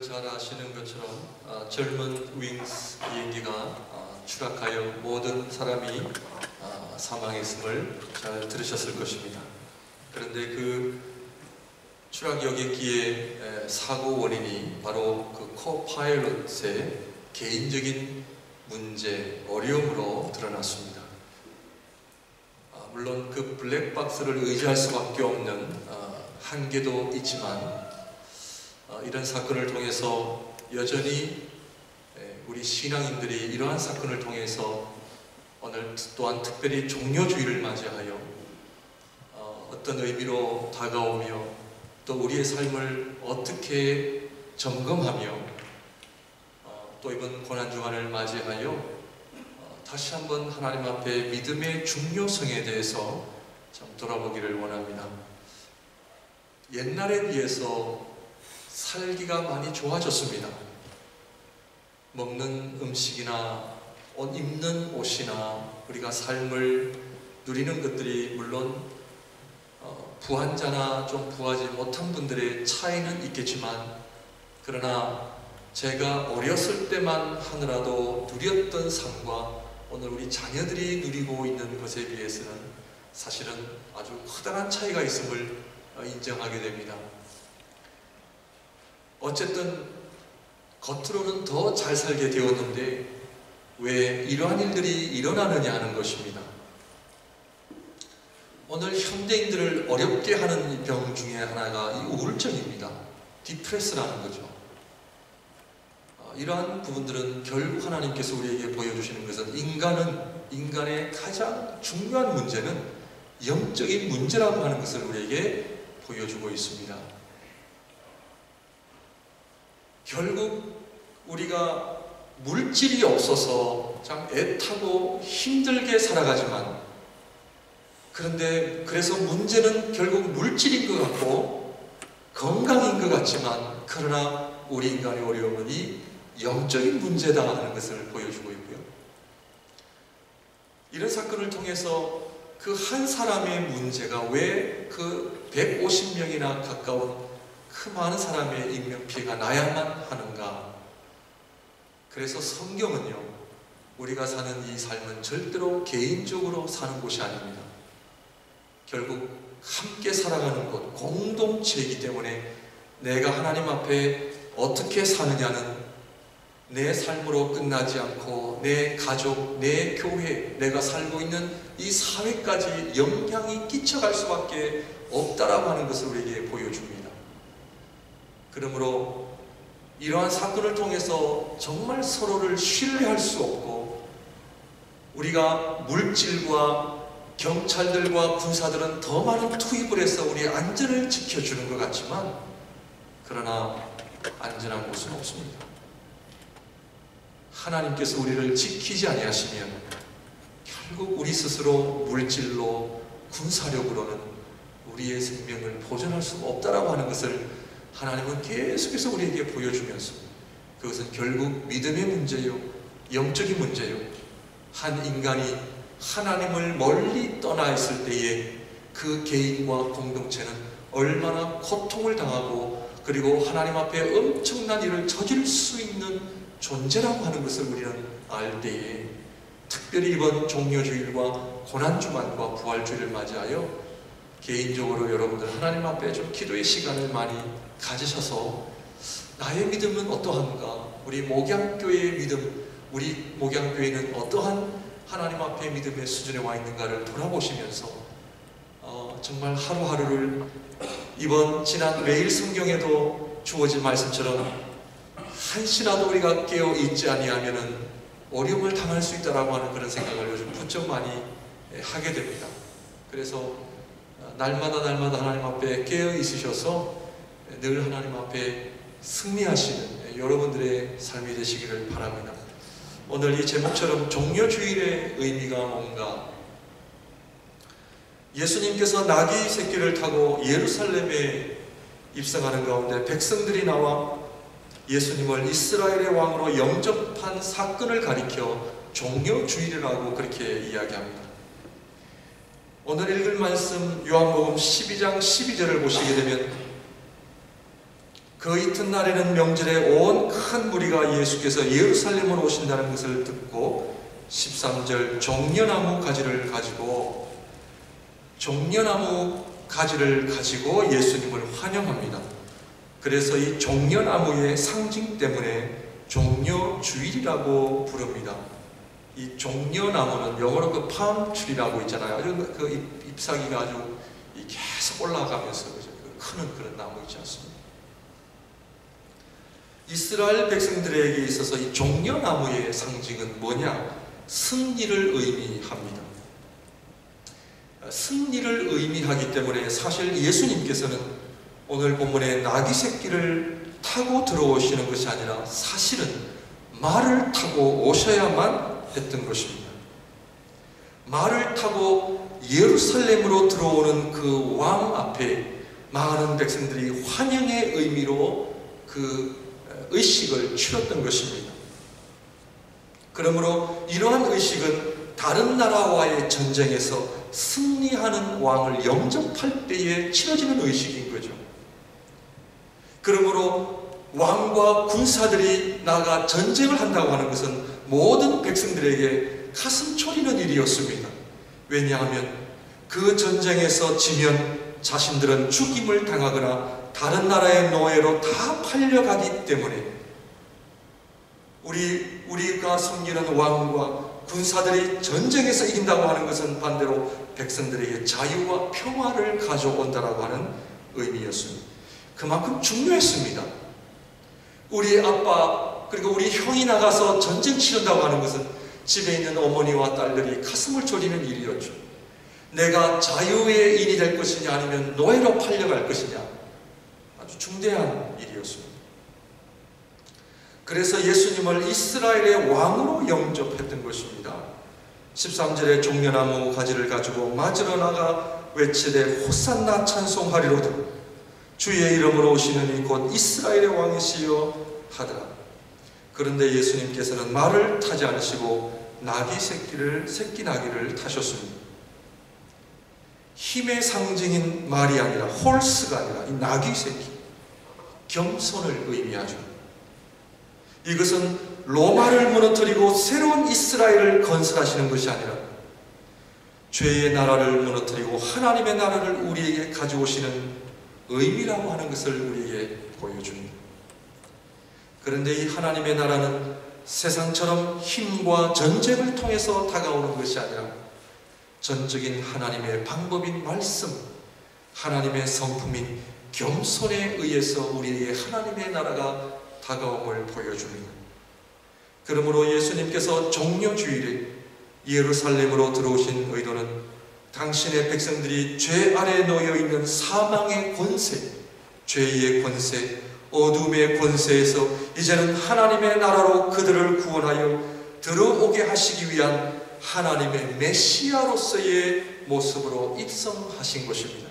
잘 아시는 것처럼 젊은 윙스 비행기가 추락하여 모든 사람이 사망했음을 잘 들으셨을 것입니다. 그런데 그 추락 여객기의 사고 원인이 바로 그 코파일럿의 개인적인 문제, 어려움으로 드러났습니다. 물론 그 블랙박스를 의지할 수밖에 없는 한계도 있지만 이런 사건을 통해서 여전히 우리 신앙인들이 이러한 사건을 통해서 오늘 또한 특별히 종료주의를 맞이하여 어떤 의미로 다가오며 또 우리의 삶을 어떻게 점검하며 또 이번 고난주간을 맞이하여 다시 한번 하나님 앞에 믿음의 중요성에 대해서 좀 돌아보기를 원합니다. 옛날에 비해서 살기가 많이 좋아졌습니다. 먹는 음식이나 옷 입는 옷이나 우리가 삶을 누리는 것들이 물론 부한자나 좀 부하지 못한 분들의 차이는 있겠지만, 그러나 제가 어렸을 때만 하느라도 누렸던 삶과 오늘 우리 자녀들이 누리고 있는 것에 비해서는 사실은 아주 커다란 차이가 있음을 인정하게 됩니다. 어쨌든 겉으로는 더 잘 살게 되었는데 왜 이러한 일들이 일어나느냐 하는 것입니다. 오늘 현대인들을 어렵게 하는 병 중에 하나가 이 우울증입니다. 디프레스라는 거죠. 이러한 부분들은 결국 하나님께서 우리에게 보여주시는 것은 인간의 가장 중요한 문제는 영적인 문제라고 하는 것을 우리에게 보여주고 있습니다. 결국 우리가 물질이 없어서 참 애타고 힘들게 살아가지만, 그런데 그래서 문제는 결국 물질인 것 같고 건강인 것 같지만, 그러나 우리 인간의 어려움은 이 영적인 문제다 하는 것을 보여주고 있고요. 이런 사건을 통해서 그 한 사람의 문제가 왜 그 150명이나 가까운 그 많은 사람의 인명피해가 나야만 하는가? 그래서 성경은요, 우리가 사는 이 삶은 절대로 개인적으로 사는 곳이 아닙니다. 결국 함께 살아가는 곳, 공동체이기 때문에 내가 하나님 앞에 어떻게 사느냐는 내 삶으로 끝나지 않고 내 가족, 내 교회, 내가 살고 있는 이 사회까지 영향이 끼쳐갈 수밖에 없다라고 하는 것을 우리에게 보여줍니다. 그러므로 이러한 사건을 통해서 정말 서로를 신뢰할 수 없고, 우리가 물질과 경찰들과 군사들은 더 많은 투입을 해서 우리의 안전을 지켜주는 것 같지만, 그러나 안전한 곳은 없습니다. 하나님께서 우리를 지키지 아니하시면 결국 우리 스스로 물질로 군사력으로는 우리의 생명을 보존할 수가 없다라고 하는 것을 하나님은 계속해서 우리에게 보여주면서, 그것은 결국 믿음의 문제요, 영적인 문제요, 한 인간이 하나님을 멀리 떠나 있을 때에 그 개인과 공동체는 얼마나 고통을 당하고 그리고 하나님 앞에 엄청난 일을 저질 수 있는 존재라고 하는 것을 우리는 알 때에, 특별히 이번 종료주일과 고난주간과 부활주일을 맞이하여 개인적으로 여러분들 하나님 앞에 좀 기도의 시간을 많이 가지셔서 나의 믿음은 어떠한가, 우리 목양교회의 믿음, 우리 목양교회는 어떠한 하나님 앞에 믿음의 수준에 와 있는가를 돌아보시면서 정말 하루하루를 이번 지난 매일 성경에도 주어진 말씀처럼 한시라도 우리가 깨어 있지 아니하면은 어려움을 당할 수 있다라고 하는 그런 생각을 요즘 부쩍 많이 하게 됩니다. 그래서 날마다 하나님 앞에 깨어 있으셔서 늘 하나님 앞에 승리하시는 여러분들의 삶이 되시기를 바랍니다. 오늘 이 제목처럼 종료주일의 의미가 뭔가, 예수님께서 나귀 새끼를 타고 예루살렘에 입성하는 가운데 백성들이 나와 예수님을 이스라엘의 왕으로 영접한 사건을 가리켜 종료주일이라고 그렇게 이야기합니다. 오늘 읽을 말씀 요한복음 12장 12절을 보시게 되면 그 이튿날에는 명절에 온 큰 무리가 예수께서 예루살렘으로 오신다는 것을 듣고 13절 종려나무 가지를 가지고 예수님을 환영합니다. 그래서 이 종려나무의 상징 때문에 종려주일이라고 부릅니다. 이 종려나무는 영어로 그 팜트리라고 있잖아요. 아주 그 잎사귀가 아주 계속 올라가면서 크는 그런 나무 있지 않습니까? 이스라엘 백성들에게 있어서 이 종려나무의 상징은 뭐냐? 승리를 의미합니다. 승리를 의미하기 때문에 사실 예수님께서는 오늘 본문에 나귀 새끼를 타고 들어오시는 것이 아니라 사실은 말을 타고 오셔야만 했던 것입니다. 말을 타고 예루살렘으로 들어오는 그 왕 앞에 많은 백성들이 환영의 의미로 그 의식을 치렀던 것입니다. 그러므로 이러한 의식은 다른 나라와의 전쟁에서 승리하는 왕을 영접할 때에 치러지는 의식인 거죠. 그러므로 왕과 군사들이 나가 전쟁을 한다고 하는 것은 모든 백성들에게 가슴 졸이는 일이었습니다. 왜냐하면 그 전쟁에서 지면 자신들은 죽임을 당하거나 다른 나라의 노예로 다 팔려가기 때문에 우리가 섬기는 왕과 군사들이 전쟁에서 이긴다고 하는 것은 반대로 백성들에게 자유와 평화를 가져온다라고 하는 의미였습니다. 그만큼 중요했습니다. 우리 아빠 그리고 우리 형이 나가서 전쟁 치른다고 하는 것은 집에 있는 어머니와 딸들이 가슴을 졸이는 일이었죠. 내가 자유의 인이 될 것이냐 아니면 노예로 팔려갈 것이냐, 아주 중대한 일이었습니다. 그래서 예수님을 이스라엘의 왕으로 영접했던 것입니다. 13절에 종려나무 가지를 가지고 맞으러 나가 외치되 호산나 찬송하리로다. 주의 이름으로 오시는 이 곧 이스라엘의 왕이시여 하더라. 그런데 예수님께서는 말을 타지 않으시고 새끼 나귀를 타셨습니다. 힘의 상징인 말이 아니라 홀스가 아니라 이 나귀 새끼, 겸손을 의미하죠. 이것은 로마를 무너뜨리고 새로운 이스라엘을 건설하시는 것이 아니라 죄의 나라를 무너뜨리고 하나님의 나라를 우리에게 가져오시는 의미라고 하는 것을 우리에게 보여줍니다. 그런데 이 하나님의 나라는 세상처럼 힘과 전쟁을 통해서 다가오는 것이 아니라 전적인 하나님의 방법인 말씀, 하나님의 성품인 겸손에 의해서 우리에게 하나님의 나라가 다가옴을 보여줍니다. 그러므로 예수님께서 종려주일에 예루살렘으로 들어오신 의도는 당신의 백성들이 죄 아래 놓여있는 사망의 권세, 죄의 권세, 어둠의 권세에서 이제는 하나님의 나라로 그들을 구원하여 들어오게 하시기 위한 하나님의 메시아로서의 모습으로 입성하신 것입니다.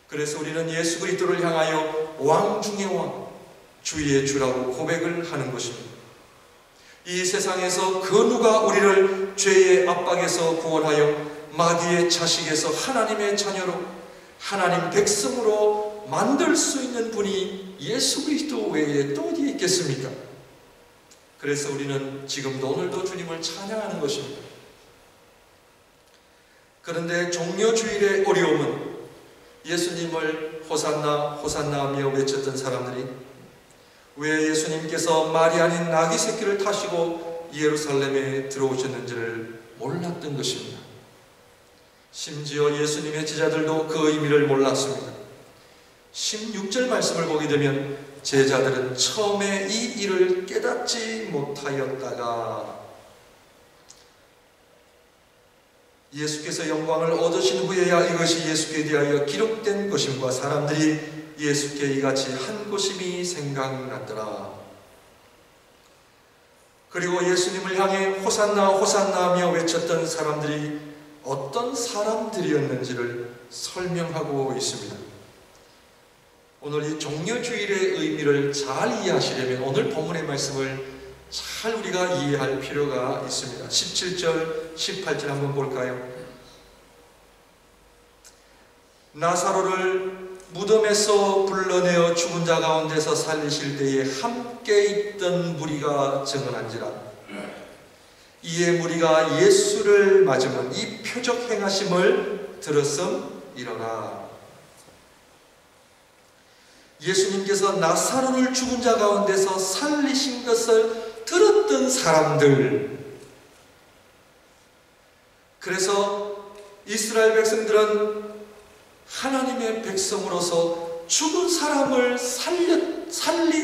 그래서 우리는 예수 그리스도를 향하여 왕 중의 왕, 주의 주라고 고백을 하는 것입니다. 이 세상에서 그 누가 우리를 죄의 압박에서 구원하여 마귀의 자식에서 하나님의 자녀로, 하나님 백성으로 만들 수 있는 분이 예수 그리스도 외에 또 어디에 있겠습니까? 그래서 우리는 지금도 오늘도 주님을 찬양하는 것입니다. 그런데 종려주일의 어려움은 예수님을 호산나 호산나 하며 외쳤던 사람들이 왜 예수님께서 말이 아닌 나귀 새끼를 타시고 예루살렘에 들어오셨는지를 몰랐던 것입니다. 심지어 예수님의 제자들도 그 의미를 몰랐습니다. 16절 말씀을 보게 되면 제자들은 처음에 이 일을 깨닫지 못하였다가 예수께서 영광을 얻으신 후에야 이것이 예수께 대하여 기록된 것임과 사람들이 예수께 이같이 한 것임이 생각났더라. 그리고 예수님을 향해 호산나 호산나 하며 외쳤던 사람들이 어떤 사람들이었는지를 설명하고 있습니다. 오늘 이 종려주일의 의미를 잘 이해하시려면 오늘 본문의 말씀을 잘 우리가 이해할 필요가 있습니다. 17절, 18절 한번 볼까요? 나사로를 무덤에서 불러내어 죽은 자 가운데서 살리실 때에 함께 있던 무리가 증언한지라. 이에 무리가 예수를 맞으면 이 표적 행하심을 들었음이러라. 예수님께서 나사로를 죽은 자 가운데서 살리신 것을 들었던 사람들, 그래서 이스라엘 백성들은 하나님의 백성으로서 죽은 사람을 살린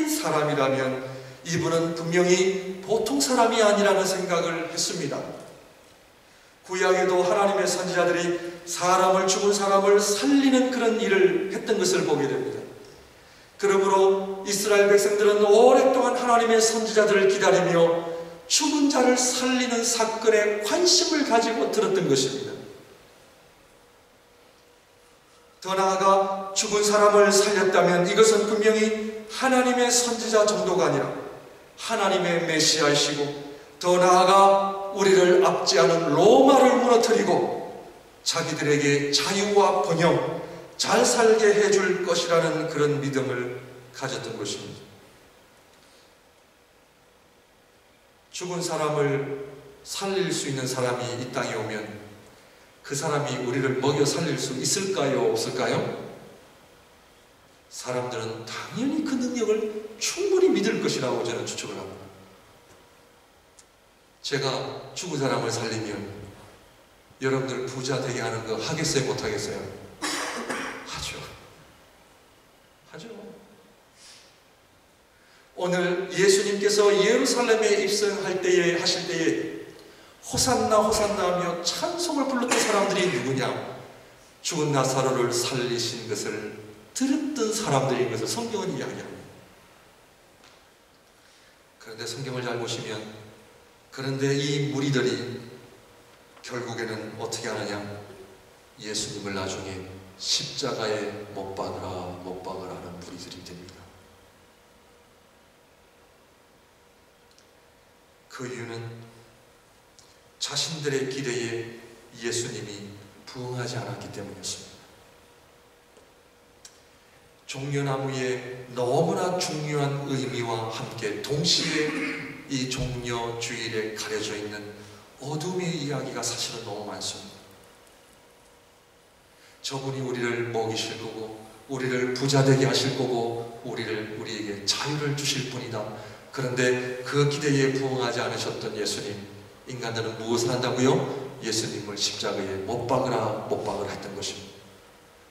사람이라면 이분은 분명히 보통 사람이 아니라는 생각을 했습니다. 구약에도 하나님의 선지자들이 죽은 사람을 살리는 그런 일을 했던 것을 보게 됩니다. 그러므로 이스라엘 백성들은 오랫동안 하나님의 선지자들을 기다리며 죽은 자를 살리는 사건에 관심을 가지고 들었던 것입니다. 더 나아가 죽은 사람을 살렸다면 이것은 분명히 하나님의 선지자 정도가 아니라 하나님의 메시아이시고, 더 나아가 우리를 압제하는 로마를 무너뜨리고 자기들에게 자유와 번영, 잘 살게 해줄 것이라는 그런 믿음을 가졌던 것입니다. 죽은 사람을 살릴 수 있는 사람이 이 땅에 오면 그 사람이 우리를 먹여 살릴 수 있을까요? 없을까요? 사람들은 당연히 그 능력을 충분히 믿을 것이라고 저는 추측을 합니다. 제가 죽은 사람을 살리면 여러분들 부자 되게 하는 거 하겠어요? 못하겠어요? 하죠. 오늘 예수님께서 예루살렘에 입성할 때에 하실 때에 호산나 호산나 하며 찬송을 불렀던 사람들이 누구냐? 죽은 나사로를 살리신 것을 들었던 사람들인 것을 성경은 이야기합니다. 그런데 성경을 잘 보시면, 그런데 이 무리들이 결국에는 어떻게 하느냐? 예수님을 나중에 십자가에 못 박으라 하는 무리들이 됩니다. 그 이유는 자신들의 기대에 예수님이 부응하지 않았기 때문이었습니다. 종려나무의 너무나 중요한 의미와 함께 동시에 이 종려 주일에 가려져 있는 어둠의 이야기가 사실은 너무 많습니다. 저분이 우리를 먹이실 거고, 우리를 부자 되게 하실 거고, 우리에게 자유를 주실 분이다. 그런데 그 기대에 부응하지 않으셨던 예수님, 인간들은 무엇을 한다고요? 예수님을 십자가에 못 박으라 했던 것입니다.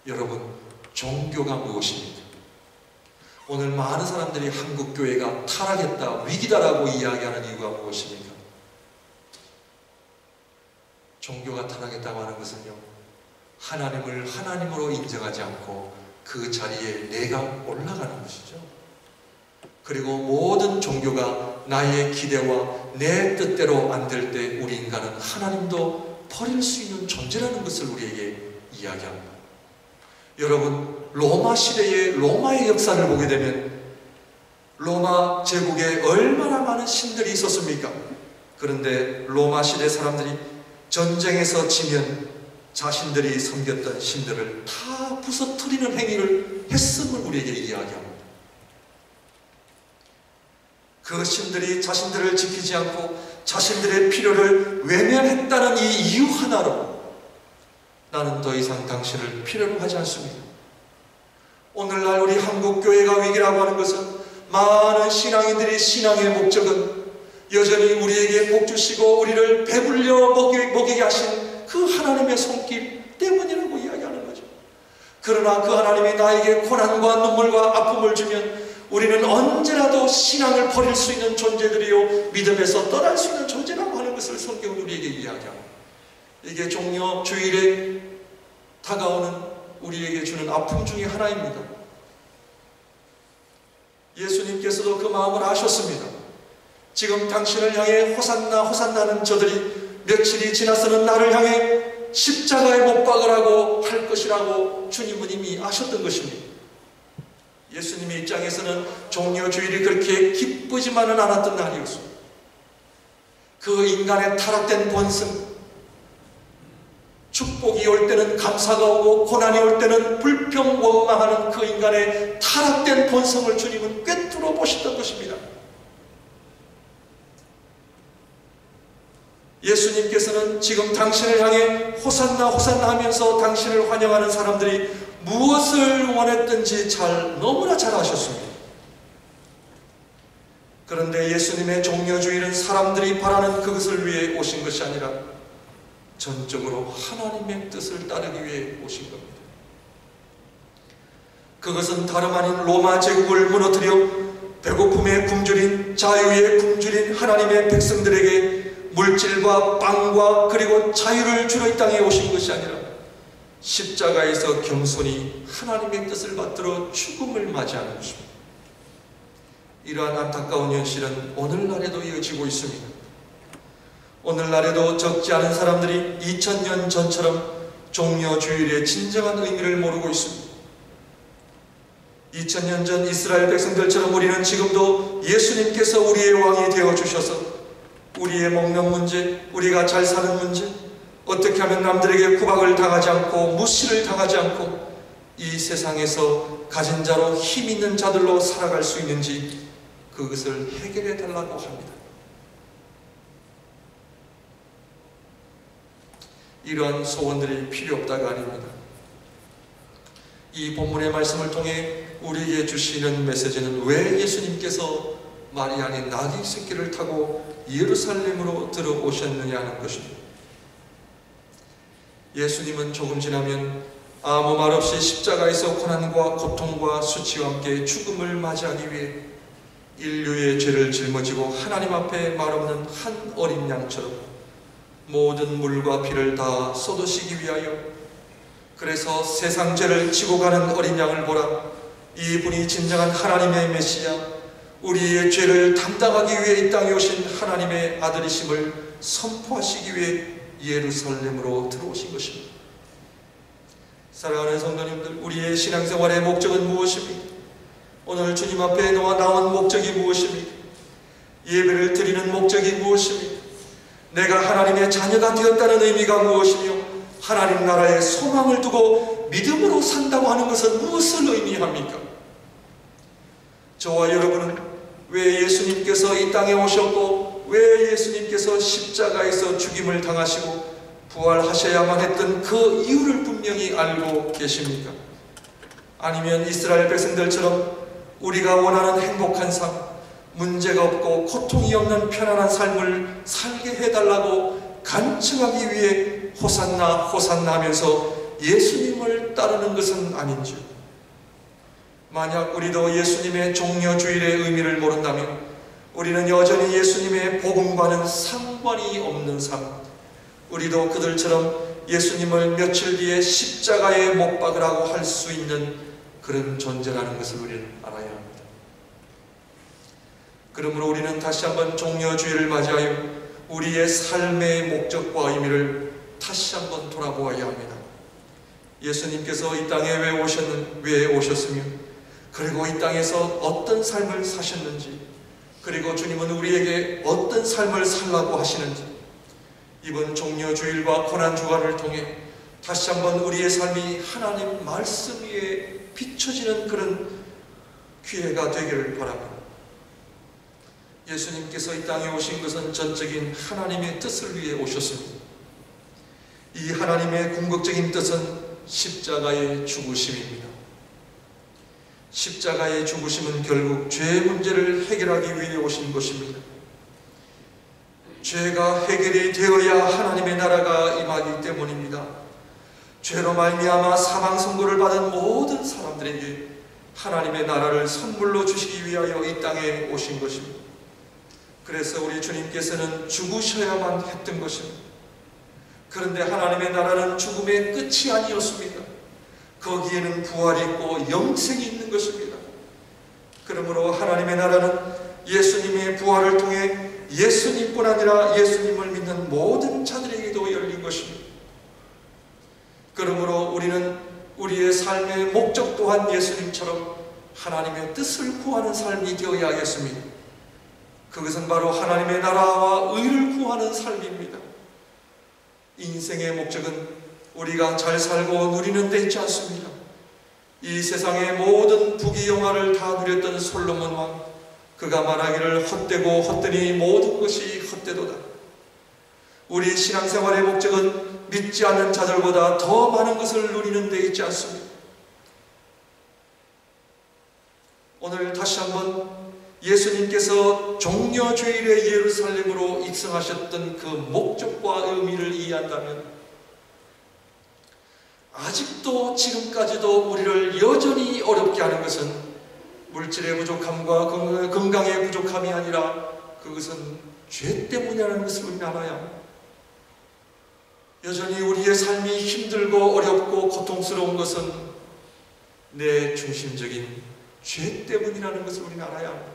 여러분, 종교가 무엇입니까? 오늘 많은 사람들이 한국교회가 타락했다, 위기다라고 이야기하는 이유가 무엇입니까? 종교가 타락했다고 하는 것은요, 하나님을 하나님으로 인정하지 않고 그 자리에 내가 올라가는 것이죠. 그리고 모든 종교가 나의 기대와 내 뜻대로 안 될 때 우리 인간은 하나님도 버릴 수 있는 존재라는 것을 우리에게 이야기합니다. 여러분, 로마 시대의 로마의 역사를 보게 되면 로마 제국에 얼마나 많은 신들이 있었습니까? 그런데 로마 시대 사람들이 전쟁에서 지면 자신들이 섬겼던 신들을 다 부서뜨리는 행위를 했음을 우리에게 이야기합니다. 그 신들이 자신들을 지키지 않고 자신들의 필요를 외면했다는 이 이유 하나로 나는 더 이상 당신을 필요로 하지 않습니다. 오늘날 우리 한국교회가 위기라고 하는 것은 많은 신앙인들의 신앙의 목적은 여전히 우리에게 복 주시고 우리를 배불려 먹이게 하신 그 하나님의 손길 때문이라고 이야기하는 거죠. 그러나 그 하나님이 나에게 고난과 눈물과 아픔을 주면 우리는 언제라도 신앙을 버릴 수 있는 존재들이요, 믿음에서 떠날 수 있는 존재라고 하는 것을 성경은 우리에게 이야기합니다. 이게 종려 주일에 다가오는 우리에게 주는 아픔 중에 하나입니다. 예수님께서도 그 마음을 아셨습니다. 지금 당신을 향해 호산나 호산나는 저들이 며칠이 지나서는 나를 향해 십자가에 못 박으라고 할 것이라고 주님은 이미 아셨던 것입니다. 예수님의 입장에서는 종려 주일이 그렇게 기쁘지만은 않았던 날이었습니다. 그 인간의 타락된 본성, 축복이 올 때는 감사가 오고 고난이 올 때는 불평 원망하는 그 인간의 타락된 본성을 주님은 꿰뚫어 보셨던 것입니다. 예수님께서는 지금 당신을 향해 호산나 호산나 하면서 당신을 환영하는 사람들이 무엇을 원했든지 너무나 잘 아셨습니다. 그런데 예수님의 종려주의는 사람들이 바라는 그것을 위해 오신 것이 아니라 전적으로 하나님의 뜻을 따르기 위해 오신 겁니다. 그것은 다름 아닌 로마 제국을 무너뜨려 배고픔의 굶주린, 자유의 굶주린 하나님의 백성들에게 물질과 빵과 그리고 자유를 주러 이 땅에 오신 것이 아니라 십자가에서 겸손히 하나님의 뜻을 받들어 죽음을 맞이하는 것입니다. 이러한 안타까운 현실은 오늘날에도 이어지고 있습니다. 오늘날에도 적지 않은 사람들이 2000년 전처럼 종려주일의 진정한 의미를 모르고 있습니다. 2000년 전 이스라엘 백성들처럼 우리는 지금도 예수님께서 우리의 왕이 되어주셔서 우리의 먹는 문제, 우리가 잘 사는 문제, 어떻게 하면 남들에게 구박을 당하지 않고 무시를 당하지 않고 이 세상에서 가진 자로 힘 있는 자들로 살아갈 수 있는지 그것을 해결해 달라고 합니다. 이러한 소원들이 필요 없다가 아닙니다. 이 본문의 말씀을 통해 우리에게 주시는 메시지는 왜 예수님께서 마리아의 나귀 새끼를 타고 예루살렘으로 들어오셨느냐 하는 것입니다. 예수님은 조금 지나면 아무 말 없이 십자가에서 고난과 고통과 수치와 함께 죽음을 맞이하기 위해 인류의 죄를 짊어지고 하나님 앞에 말없는 한 어린 양처럼 모든 물과 피를 다 쏟으시기 위하여, 그래서 세상 죄를 지고 가는 어린 양을 보라, 이분이 진정한 하나님의 메시아, 우리의 죄를 담당하기 위해 이 땅에 오신 하나님의 아들이심을 선포하시기 위해 예루살렘으로 들어오신 것입니다. 사랑하는 성도님들, 우리의 신앙생활의 목적은 무엇입니까? 오늘 주님 앞에 나온 목적이 무엇입니까? 예배를 드리는 목적이 무엇입니까? 내가 하나님의 자녀가 되었다는 의미가 무엇이며 하나님 나라에 소망을 두고 믿음으로 산다고 하는 것은 무엇을 의미합니까? 저와 여러분은 왜 예수님께서 이 땅에 오셨고 왜 예수님께서 십자가에서 죽임을 당하시고 부활하셔야만 했던 그 이유를 분명히 알고 계십니까? 아니면 이스라엘 백성들처럼 우리가 원하는 행복한 삶, 문제가 없고 고통이 없는 편안한 삶을 살게 해달라고 간청하기 위해 호산나 호산나 하면서 예수님을 따르는 것은 아닌지요? 만약 우리도 예수님의 종려주일의 의미를 모른다면 우리는 여전히 예수님의 복음과는 상관이 없는 삶, 우리도 그들처럼 예수님을 며칠 뒤에 십자가에 못 박으라고 할 수 있는 그런 존재라는 것을 우리는 알아야 합니다. 그러므로 우리는 다시 한번 종려주일을 맞이하여 우리의 삶의 목적과 의미를 다시 한번 돌아보아야 합니다. 예수님께서 이 땅에 왜 오셨으며 그리고 이 땅에서 어떤 삶을 사셨는지, 그리고 주님은 우리에게 어떤 삶을 살라고 하시는지, 이번 종려주일과 고난주간을 통해 다시 한번 우리의 삶이 하나님 말씀 위에 비춰지는 그런 기회가 되기를 바랍니다. 예수님께서 이 땅에 오신 것은 전적인 하나님의 뜻을 위해 오셨습니다. 이 하나님의 궁극적인 뜻은 십자가의 죽으심입니다. 십자가의 죽으심은 결국 죄의 문제를 해결하기 위해 오신 것입니다. 죄가 해결이 되어야 하나님의 나라가 임하기 때문입니다. 죄로 말미암아 사망 선고를 받은 모든 사람들에게 하나님의 나라를 선물로 주시기 위하여 이 땅에 오신 것입니다. 그래서 우리 주님께서는 죽으셔야만 했던 것입니다. 그런데 하나님의 나라는 죽음의 끝이 아니었습니다. 거기에는 부활이 있고 영생이 있는 것입니다. 그러므로 하나님의 나라는 예수님의 부활을 통해 예수님뿐 아니라 예수님을 믿는 모든 자들에게도 열린 것입니다. 그러므로 우리는 우리의 삶의 목적 또한 예수님처럼 하나님의 뜻을 구하는 삶이 되어야겠습니다. 그것은 바로 하나님의 나라와 의를 구하는 삶입니다. 인생의 목적은 우리가 잘 살고 누리는 데 있지 않습니다. 이 세상의 모든 부귀영화를 다 누렸던 솔로몬 왕, 그가 말하기를 헛되고 헛되니 모든 것이 헛되도다. 우리 신앙생활의 목적은 믿지 않는 자들보다 더 많은 것을 누리는 데 있지 않습니다. 오늘 다시 한번 예수님께서 종려주일의 예루살렘으로 입성하셨던 그 목적과 의미를 이해한다면 아직도 지금까지도 우리를 여전히 어렵게 하는 것은 물질의 부족함과 건강의 부족함이 아니라 그것은 죄 때문이라는 것을 우리는 알아야 합니다. 여전히 우리의 삶이 힘들고 어렵고 고통스러운 것은 내 중심적인 죄 때문이라는 것을 우리는 알아야 합니다.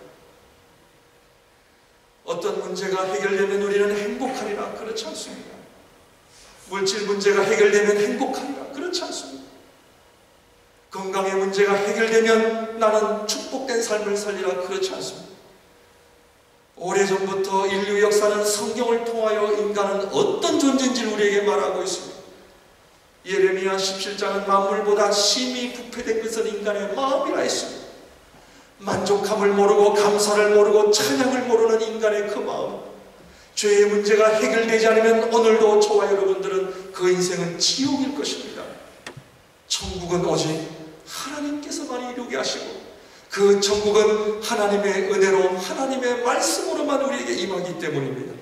어떤 문제가 해결되면 우리는 행복하리라. 그렇지 않습니다. 물질 문제가 해결되면 행복하리라. 그렇지 않습니다. 건강의 문제가 해결되면 나는 축복된 삶을 살리라. 그렇지 않습니다. 오래전부터 인류 역사는 성경을 통하여 인간은 어떤 존재인지를 우리에게 말하고 있습니다. 예레미야 17장은 만물보다 심히 부패된 것은 인간의 마음이라 했습니다. 만족함을 모르고 감사를 모르고 찬양을 모르는 인간의 그 마음, 죄의 문제가 해결되지 않으면 오늘도 저와 여러분들은 그 인생은 지옥일 것입니다. 천국은 오직 하나님께서만 이루게 하시고 그 천국은 하나님의 은혜로 하나님의 말씀으로만 우리에게 임하기 때문입니다.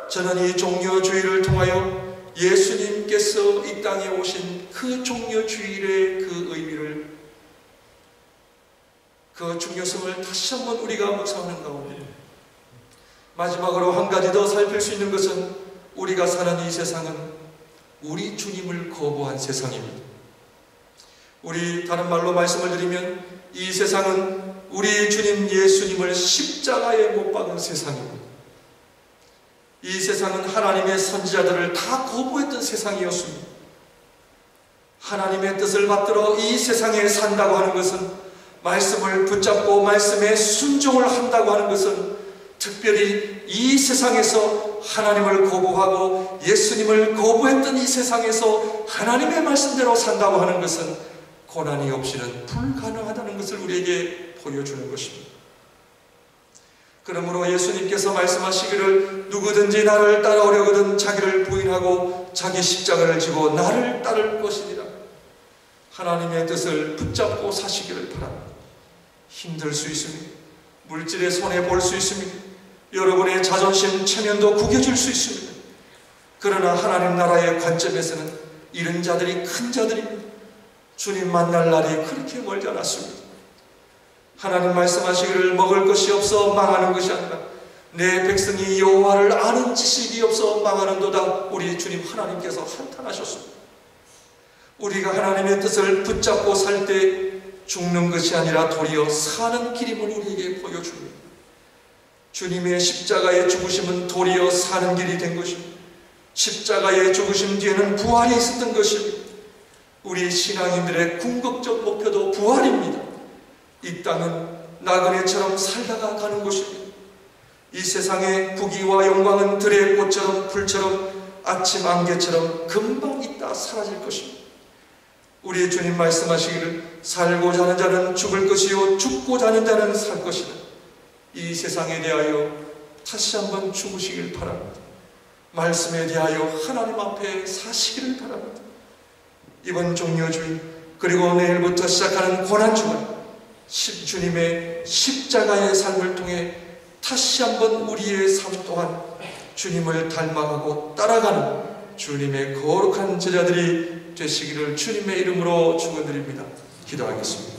저는 이 종려주일을 통하여 예수님께서 이 땅에 오신 그 종려주일의 그 의미를, 그 중요성을 다시 한번 우리가 묵상하는 가운데 마지막으로 한 가지 더 살필 수 있는 것은 우리가 사는 이 세상은 우리 주님을 거부한 세상입니다. 우리 다른 말로 말씀을 드리면 이 세상은 우리 주님 예수님을 십자가에 못 박은 세상입니다. 이 세상은 하나님의 선지자들을 다 거부했던 세상이었습니다. 하나님의 뜻을 받들어 이 세상에 산다고 하는 것은, 말씀을 붙잡고 말씀에 순종을 한다고 하는 것은, 특별히 이 세상에서 하나님을 거부하고 예수님을 거부했던 이 세상에서 하나님의 말씀대로 산다고 하는 것은 고난이 없이는 불가능하다는 것을 우리에게 보여주는 것입니다. 그러므로 예수님께서 말씀하시기를 누구든지 나를 따라오려거든 자기를 부인하고 자기 십자가를 지고 나를 따를 것이니라. 하나님의 뜻을 붙잡고 사시기를 바랍니다. 힘들 수 있습니다. 물질의 손해 볼 수 있습니다. 여러분의 자존심, 체면도 구겨질 수 있습니다. 그러나 하나님 나라의 관점에서는 이런 자들이 큰 자들입니다. 주님 만날 날이 그렇게 멀지 않았습니다. 하나님 말씀하시기를 먹을 것이 없어 망하는 것이 아니라 내 백성이 여호와를 아는 지식이 없어 망하는도다. 우리 주님 하나님께서 한탄하셨습니다. 우리가 하나님의 뜻을 붙잡고 살 때 죽는 것이 아니라 도리어 사는 길임을 우리에게 보여줍니다. 주님의 십자가의 죽으심은 도리어 사는 길이 된 것입니다. 십자가의 죽으심 뒤에는 부활이 있었던 것입니다. 우리 신앙인들의 궁극적 목표도 부활입니다. 이 땅은 나그네처럼 살다가 가는 곳입니다. 이 세상의 부귀와 영광은 들의 꽃처럼 풀처럼 아침 안개처럼 금방 있다 사라질 것입니다. 우리 주님 말씀하시기를 살고자 하는 자는 죽을 것이요 죽고자 하는 자는 살 것이다. 이 세상에 대하여 다시 한번 죽으시길 바랍니다. 말씀에 대하여 하나님 앞에 사시기를 바랍니다. 이번 종려주일 그리고 내일부터 시작하는 고난주간 주님의 십자가의 삶을 통해 다시 한번 우리의 삶 또한 주님을 닮아가고 따라가는 주님의 거룩한 제자들이 되시기를 주님의 이름으로 축원드립니다. 기도하겠습니다.